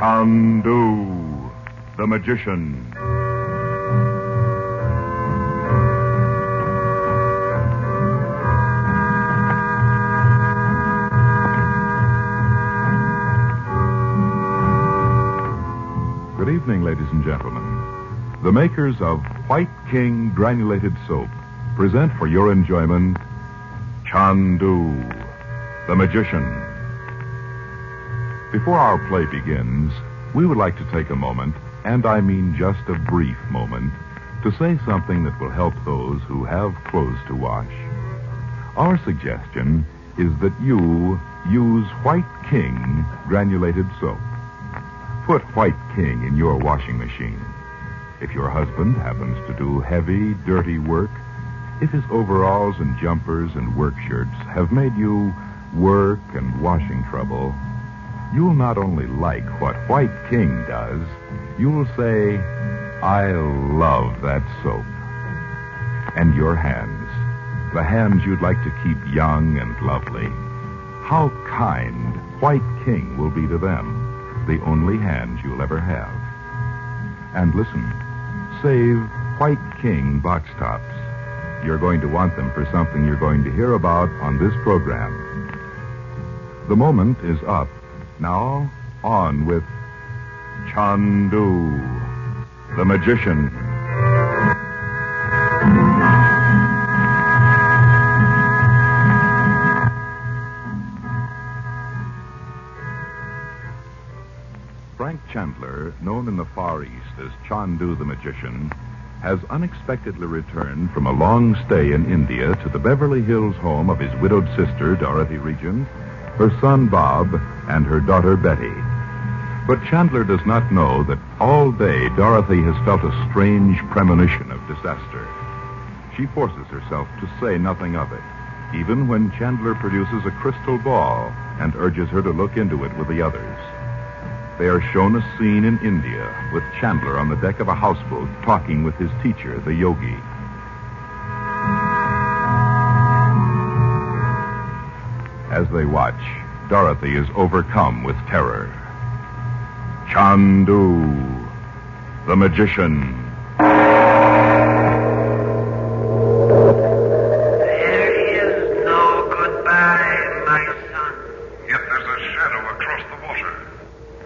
Chandu the Magician. Good evening, ladies and gentlemen. The makers of White King Granulated Soap present for your enjoyment Chandu the Magician. Before our play begins, we would like to take a moment, and I mean just a brief moment, to say something that will help those who have clothes to wash. Our suggestion is that you use White King Granulated Soap. Put White King in your washing machine. If your husband happens to do heavy, dirty work, if his overalls and jumpers and work shirts have made you work and washing trouble, you'll not only like what White King does, you'll say, I love that soap. And your hands, the hands you'd like to keep young and lovely, how kind White King will be to them, the only hands you'll ever have. And listen, save White King box tops. You're going to want them for something you're going to hear about on this program. The moment is up. Now, on with Chandu the Magician. Frank Chandler, known in the Far East as Chandu the Magician, has unexpectedly returned from a long stay in India to the Beverly Hills home of his widowed sister, Dorothy Regent, her son Bob, and her daughter Betty. But Chandler does not know that all day Dorothy has felt a strange premonition of disaster. She forces herself to say nothing of it, even when Chandler produces a crystal ball and urges her to look into it with the others. They are shown a scene in India with Chandler on the deck of a houseboat talking with his teacher, the yogi. As they watch, Dorothy is overcome with terror. Chandu the Magician. There is no goodbye, my son. Yet there's a shadow across the water.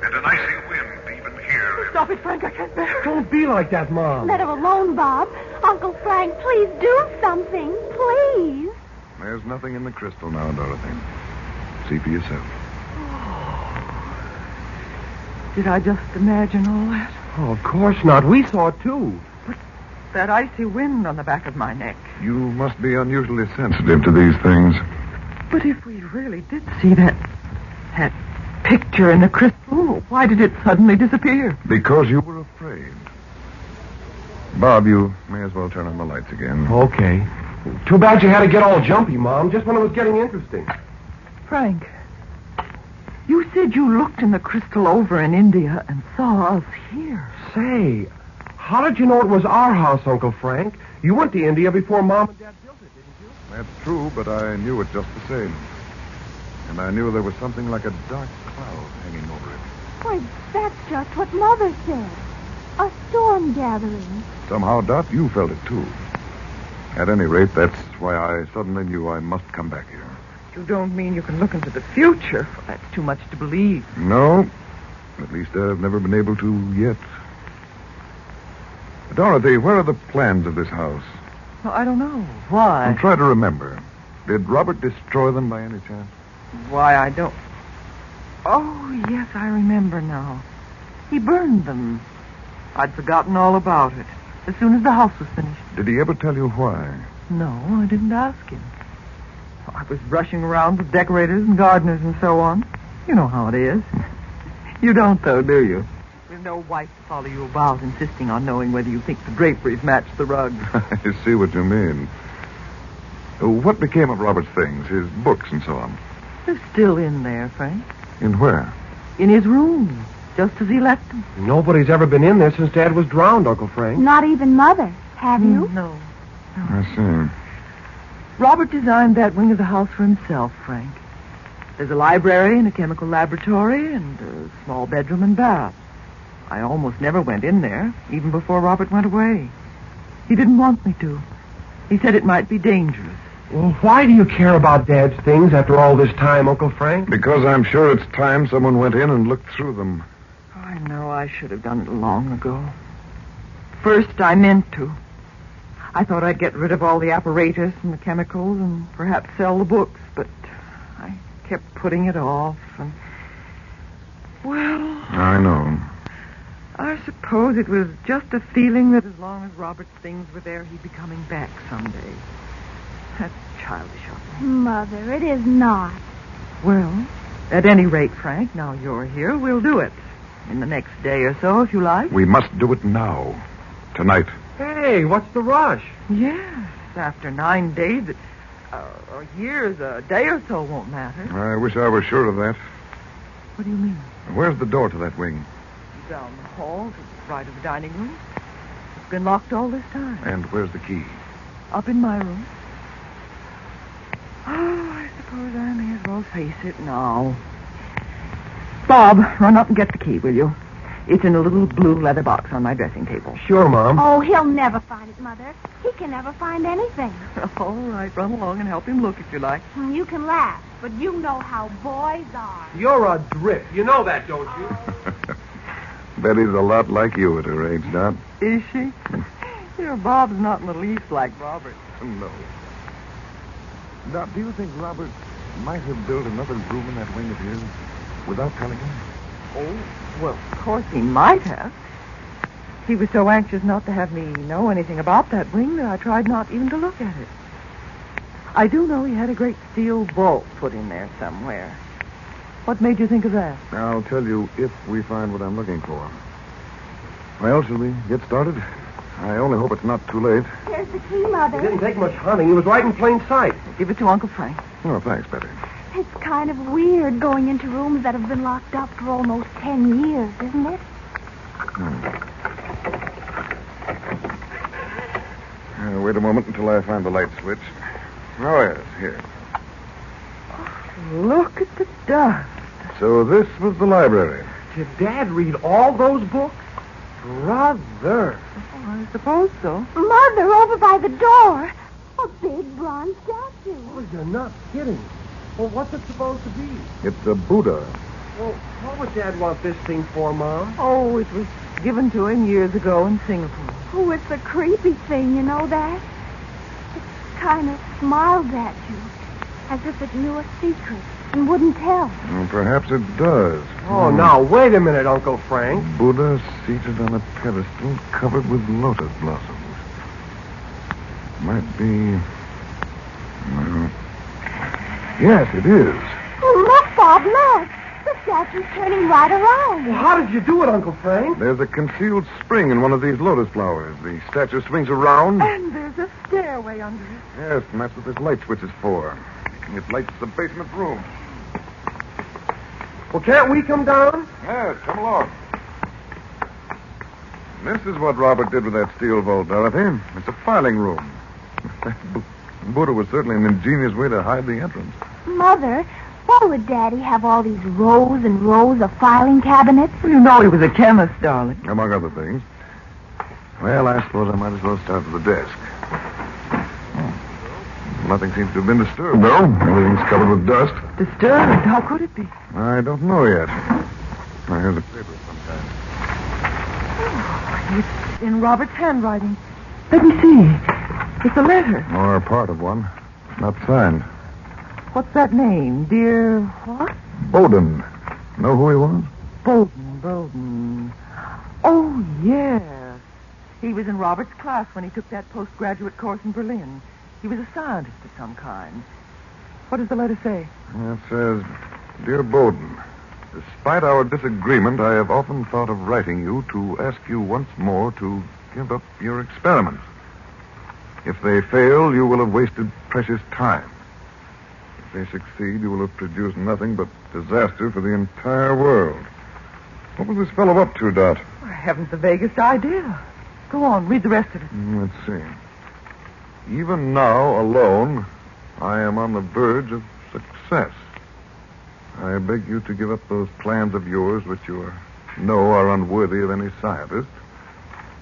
And an icy wind even here. Stop it, Frank. I can't bear it. Don't be like that, Mom. Let her alone, Bob. Uncle Frank, please do something. Please. There's nothing in the crystal now, Dorothy. See for yourself. Did I just imagine all that? Oh, of course not. We saw it, too. But that icy wind on the back of my neck. You must be unusually sensitive to these things. But if we really did see that picture in the crystal, why did it suddenly disappear? Because you were afraid. Bob, you may as well turn on the lights again. Okay. Too bad you had to get all jumpy, Mom, just when it was getting interesting. Frank, you said you looked in the crystal over in India and saw us here. Say, how did you know it was our house, Uncle Frank? You went to India before Mom and Dad built it, didn't you? That's true, but I knew it just the same. And I knew there was something like a dark cloud hanging over it. Why, that's just what Mother said. A storm gathering. Somehow, Dot, you felt it, too. At any rate, that's why I suddenly knew I must come back here. You don't mean you can look into the future? That's too much to believe. No. At least I've never been able to yet. Dorothy, where are the plans of this house? Well, I don't know. Why? I'm trying to remember. Did Robert destroy them by any chance? Why, I don't... Oh, yes, I remember now. He burned them. I'd forgotten all about it, as soon as the house was finished. Did he ever tell you why? No, I didn't ask him. I was rushing around with decorators and gardeners and so on. You know how it is. You don't, though, do you? There's no wife to follow you about, insisting on knowing whether you think the draperies match the rug. I see what you mean. What became of Robert's things, his books and so on? They're still in there, Frank. In where? In his room, just as he left them. Nobody's ever been in there since Dad was drowned, Uncle Frank. Not even Mother. Have you? No. I see. Robert designed that wing of the house for himself, Frank. There's a library and a chemical laboratory and a small bedroom and bath. I almost never went in there, even before Robert went away. He didn't want me to. He said it might be dangerous. Well, why do you care about Dad's things after all this time, Uncle Frank? Because I'm sure it's time someone went in and looked through them. I know I should have done it long ago. First, I meant to. I thought I'd get rid of all the apparatus and the chemicals and perhaps sell the books, but I kept putting it off and... Well... I know. I suppose it was just a feeling that as long as Robert's things were there, he'd be coming back someday. That's childish of me. Mother, it is not. Well, at any rate, Frank, now you're here, we'll do it. In the next day or so, if you like. We must do it now. Tonight. Hey, what's the rush? Yes, after 9 days, or years, a day or so won't matter. I wish I were sure of that. What do you mean? Where's the door to that wing? Down the hall to the right of the dining room. It's been locked all this time. And where's the key? Up in my room. Oh, I suppose I may as well face it now. Bob, run up and get the key, will you? It's in a little blue leather box on my dressing table. Sure, Mom. Oh, he'll never find it, Mother. He can never find anything. All right, run along and help him look if you like. You can laugh, but you know how boys are. You're a drip. You know that, don't you? Betty's a lot like you at her age, Dot. Is she? Your Bob's not in the least like Robert. No. Dot, do you think Robert might have built another room in that wing of his without telling him? Oh, well, of course he might have. He was so anxious not to have me know anything about that wing that I tried not even to look at it. I do know he had a great steel vault put in there somewhere. What made you think of that? I'll tell you if we find what I'm looking for. Well, shall we get started? I only hope it's not too late. Here's the key, Mother. It didn't take much hunting. It was right in plain sight. Give it to Uncle Frank. Oh, thanks, Betty. It's kind of weird going into rooms that have been locked up for almost 10 years, isn't it? Wait a moment until I find the light switch. Oh, yes, here. Look at the dust. So this was the library. Did Dad read all those books? Brother. Oh, I suppose so. Mother, over by the door. A big bronze statue. Oh, you're not kidding. Well, what's it supposed to be? It's a Buddha. Well, what would Dad want this thing for, Mom? Oh, it was given to him years ago in Singapore. Oh, it's a creepy thing, you know that? It kind of smiles at you, as if it knew a secret and wouldn't tell. Well, perhaps it does. Oh, now, wait a minute, Uncle Frank. Buddha seated on a pedestal covered with lotus blossoms. Might be... Yes, it is. Oh, look, Bob, look. The statue's turning right around. Well, how did you do it, Uncle Frank? There's a concealed spring in one of these lotus flowers. The statue swings around. And there's a stairway under it. Yes, and that's what this light switch is for. It lights the basement room. Well, can't we come down? Yes, come along. This is what Robert did with that steel vault, Dorothy. It's a filing room. Buddha was certainly an ingenious way to hide the entrance. Mother, why would Daddy have all these rows and rows of filing cabinets? Well, you know he was a chemist, darling. Among other things. Well, I suppose I might as well start with the desk. Nothing seems to have been disturbed, though. Everything's covered with dust. Disturbed? How could it be? I don't know yet. Now, here's a paper of some kind. Oh, it's in Robert's handwriting. Let me see. It's a letter. Or part of one. Not signed. What's that name? Dear what? Bowden. Know who he was? Bowden. Oh, yes. He was in Robert's class when he took that postgraduate course in Berlin. He was a scientist of some kind. What does the letter say? It says, Dear Bowden, despite our disagreement, I have often thought of writing you to ask you once more to give up your experiments. If they fail, you will have wasted precious time. If they succeed, you will have produced nothing but disaster for the entire world. What was this fellow up to, Dot? I haven't the vaguest idea. Go on, read the rest of it. Let's see. Even now, alone, I am on the verge of success. I beg you to give up those plans of yours which you know are unworthy of any scientist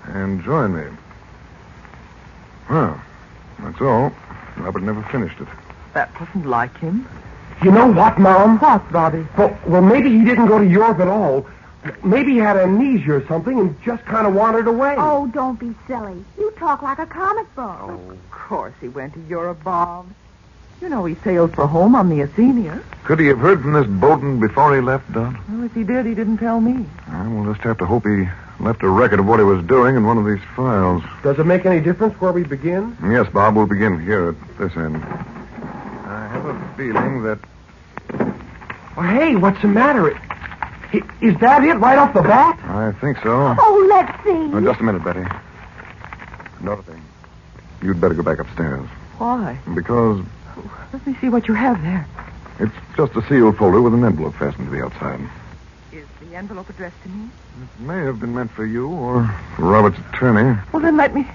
and join me. Well, that's all. Robert never finished it. That wasn't like him. You know what, Mom? What, Bobby? Well, maybe he didn't go to Europe at all. Maybe he had amnesia or something and just kind of wandered away. Oh, don't be silly. You talk like a comic book. Oh, of course he went to Europe, Bob. You know he sailed for home on the Athenia. Could he have heard from this Bowden before he left, Dot? Well, if he did, he didn't tell me. We'll just have to hope he left a record of what he was doing in one of these files. Does it make any difference where we begin? Yes, Bob, we'll begin here at this end. I have a feeling that... Oh, hey, what's the matter? Is that it right off the bat? I think so. Oh, let's see. Now, just a minute, Betty. Dorothy, you'd better go back upstairs. Why? Because Let me see what you have there. it's just a sealed folder with an envelope fastened to the outside. Is the envelope addressed to me? It may have been meant for you or for Robert's attorney. Well, then let me...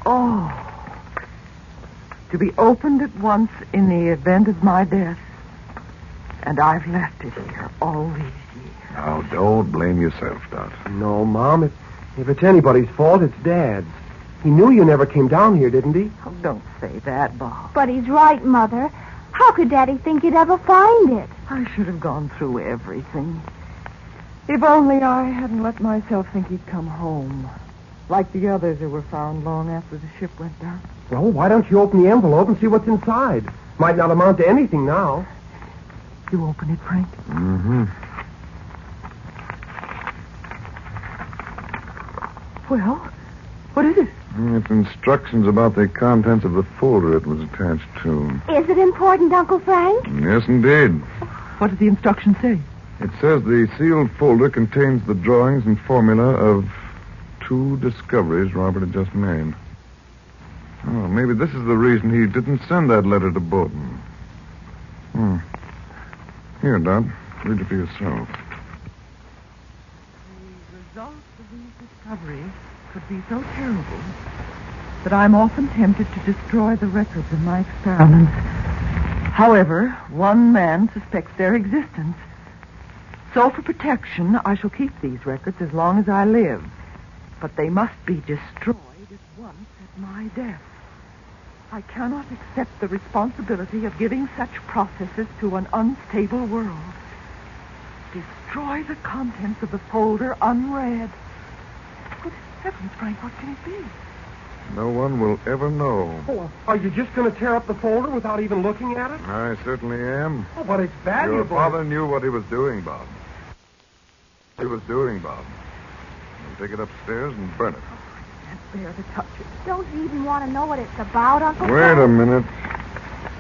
Oh. To be opened at once in the event of my death. And I've left it here all these years. Now, don't blame yourself, Dot. No, Mom. If it's anybody's fault, it's Dad's. He knew you never came down here, didn't he? Oh, don't say that, Bob. But he's right, Mother. How could Daddy think you'd ever find it? I should have gone through everything. If only I hadn't let myself think he'd come home. Like the others who were found long after the ship went down. Well, why don't you open the envelope and see what's inside? Might not amount to anything now. You open it, Frank? Mm-hmm. Well, what is it? It's instructions about the contents of the folder it was attached to. Is it important, Uncle Frank? Yes, indeed. What does the instruction say? It says the sealed folder contains the drawings and formula of 2 discoveries Robert had just made. Oh, maybe this is the reason he didn't send that letter to Bowden. Here, Dot. Read it for yourself. The results of these discoveries could be so terrible that I'm often tempted to destroy the records of my experiments. However, one man suspects their existence. So for protection, I shall keep these records as long as I live. But they must be destroyed at once at my death. I cannot accept the responsibility of giving such processes to an unstable world. Destroy the contents of the folder unread. Good heavens, Frank, what can it be? No one will ever know. Oh, are you just going to tear up the folder without even looking at it? I certainly am. Oh, but it's valuable. Your father knew what he was doing, Bob. We'll take it upstairs and burn it. I can't bear to touch it. Don't you even want to know what it's about, Uncle Wait Frank? a minute.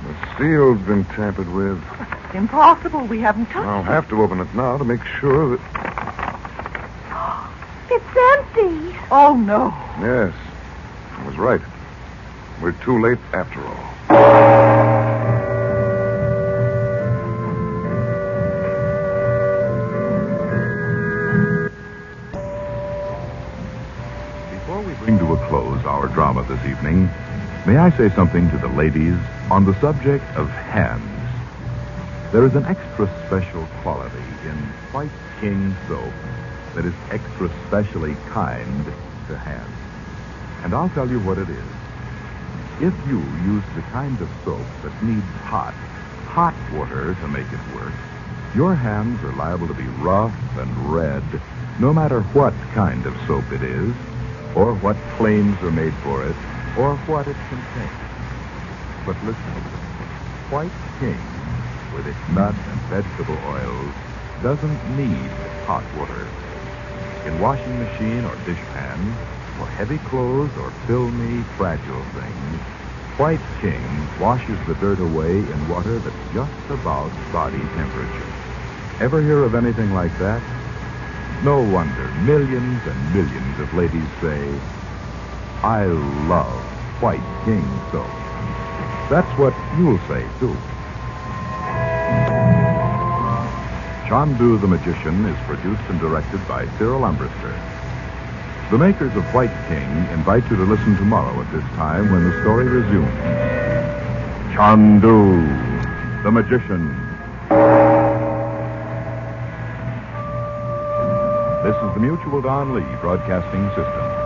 The seal's been tampered with. Impossible. We haven't touched I'll it. have to open it now to make sure that... It's empty. Oh, no. Yes, I was right. We're too late after all. Before we bring to a close our drama this evening, may I say something to the ladies on the subject of hands? There is an extra special quality in White King soap that is extra specially kind to hands. And I'll tell you what it is. If you use the kind of soap that needs hot water to make it work, your hands are liable to be rough and red, no matter what kind of soap it is, or what claims are made for it, or what it contains. But listen, White King, with its nut and vegetable oils, doesn't need hot water. In washing machine or dishpan, for heavy clothes or filmy, fragile things, White King washes the dirt away in water that's just about body temperature. Ever hear of anything like that? No wonder millions and millions of ladies say, I love White King soap. That's what you'll say, too. Chandu the Magician is produced and directed by Cyril Umbrister. The makers of White King invite you to listen tomorrow at this time when the story resumes. Chandu the Magician. This is the Mutual Don Lee Broadcasting System.